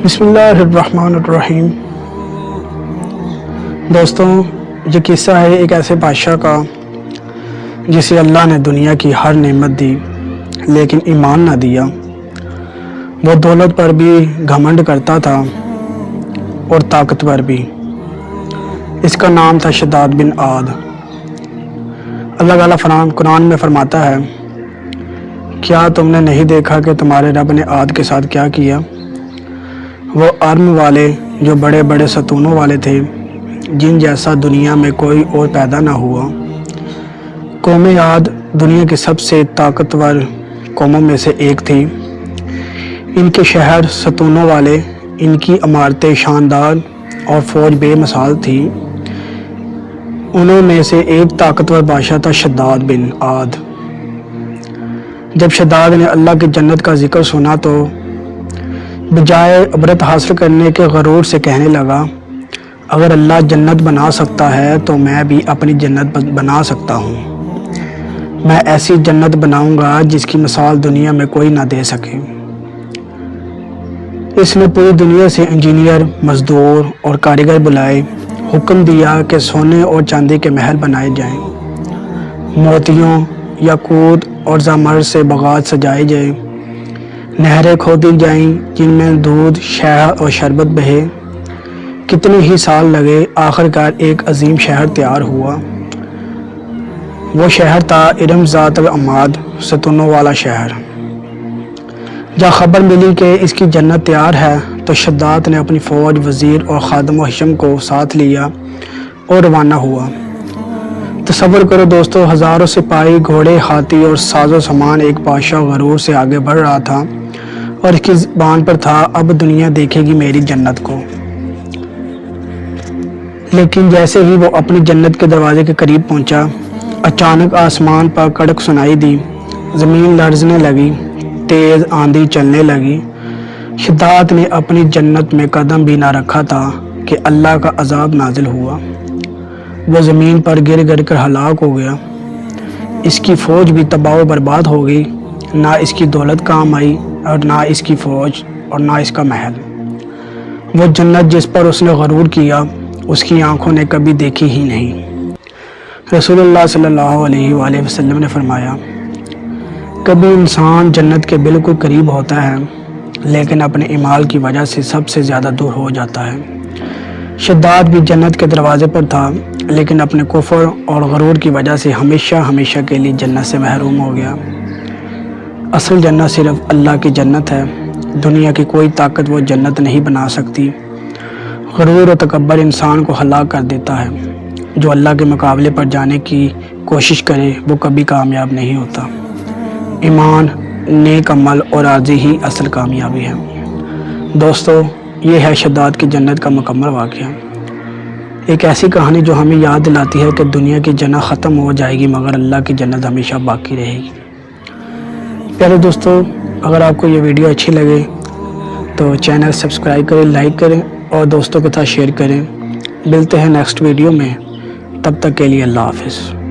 بسم اللہ الرحمن الرحیم۔ دوستوں، یہ قصہ ہے ایک ایسے بادشاہ کا جسے اللہ نے دنیا کی ہر نعمت دی لیکن ایمان نہ دیا۔ وہ دولت پر بھی گھمنڈ کرتا تھا اور طاقتور بھی۔ اس کا نام تھا شداد بن عاد۔ اللہ تعالیٰ قرآن میں فرماتا ہے، کیا تم نے نہیں دیکھا کہ تمہارے رب نے عاد کے ساتھ کیا کیا؟ وہ ارم والے جو بڑے بڑے ستونوں والے تھے، جن جیسا دنیا میں کوئی اور پیدا نہ ہوا۔ قوم عاد دنیا کی سب سے طاقتور قوموں میں سے ایک تھی۔ ان کے شہر ستونوں والے، ان کی عمارتیں شاندار اور فوج بے مثال تھی۔ انہوں میں سے ایک طاقتور بادشاہ تھا شداد بن عاد۔ جب شداد نے اللہ کی جنت کا ذکر سنا تو بجائے عبرت حاصل کرنے کے غرور سے کہنے لگا، اگر اللہ جنت بنا سکتا ہے تو میں بھی اپنی جنت بنا سکتا ہوں۔ میں ایسی جنت بناؤں گا جس کی مثال دنیا میں کوئی نہ دے سکے۔ اس نے پوری دنیا سے انجینئر، مزدور اور کاریگر بلائے، حکم دیا کہ سونے اور چاندی کے محل بنائے جائیں، موتیوں، یاقوت اور زمرد سے باغات سجائے جائیں، نہریں کھودی جائیں جن میں دودھ، شہد اور شربت بہے۔ کتنے ہی سال لگے، آخرکار ایک عظیم شہر تیار ہوا۔ وہ شہر تھا ارم ذات العماد، ستونوں والا شہر۔ جب خبر ملی کہ اس کی جنت تیار ہے تو شداد نے اپنی فوج، وزیر اور خادم و حشم کو ساتھ لیا اور روانہ ہوا۔ تصور کرو دوستو، ہزاروں سپاہی، گھوڑے، ہاتھی اور ساز و سامان۔ ایک بادشاہ غرور سے آگے بڑھ رہا تھا اور اس کی زبان پر تھا، اب دنیا دیکھے گی میری جنت کو۔ لیکن جیسے ہی وہ اپنی جنت کے دروازے کے قریب پہنچا، اچانک آسمان پر کڑک سنائی دی، زمین لرزنے لگی، تیز آندھی چلنے لگی۔ شداد نے اپنی جنت میں قدم بھی نہ رکھا تھا کہ اللہ کا عذاب نازل ہوا۔ وہ زمین پر گر گر کر ہلاک ہو گیا۔ اس کی فوج بھی تباہ و برباد ہو گئی۔ نہ اس کی دولت کام آئی اور نہ اس کی فوج اور نہ اس کا محل۔ وہ جنت جس پر اس نے غرور کیا، اس کی آنکھوں نے کبھی دیکھی ہی نہیں۔ رسول اللہ صلی اللہ علیہ وآلہ وسلم نے فرمایا، کبھی انسان جنت کے بالکل قریب ہوتا ہے لیکن اپنے اعمال کی وجہ سے سب سے زیادہ دور ہو جاتا ہے۔ شداد بھی جنت کے دروازے پر تھا لیکن اپنے کفر اور غرور کی وجہ سے ہمیشہ ہمیشہ کے لیے جنت سے محروم ہو گیا۔ اصل جنت صرف اللہ کی جنت ہے۔ دنیا کی کوئی طاقت وہ جنت نہیں بنا سکتی۔ غرور و تکبر انسان کو ہلاک کر دیتا ہے۔ جو اللہ کے مقابلے پر جانے کی کوشش کرے وہ کبھی کامیاب نہیں ہوتا۔ ایمان، نیک عمل اور عاجزی ہی اصل کامیابی ہے۔ دوستو، یہ ہے شداد کی جنت کا مکمل واقعہ۔ ایک ایسی کہانی جو ہمیں یاد دلاتی ہے کہ دنیا کی جنت ختم ہو جائے گی مگر اللہ کی جنت ہمیشہ باقی رہے گی۔ پیارے دوستو، اگر آپ کو یہ ویڈیو اچھی لگے تو چینل سبسکرائب کریں، لائک کریں اور دوستوں کے ساتھ شیئر کریں۔ ملتے ہیں نیکسٹ ویڈیو میں، تب تک کے لیے اللہ حافظ۔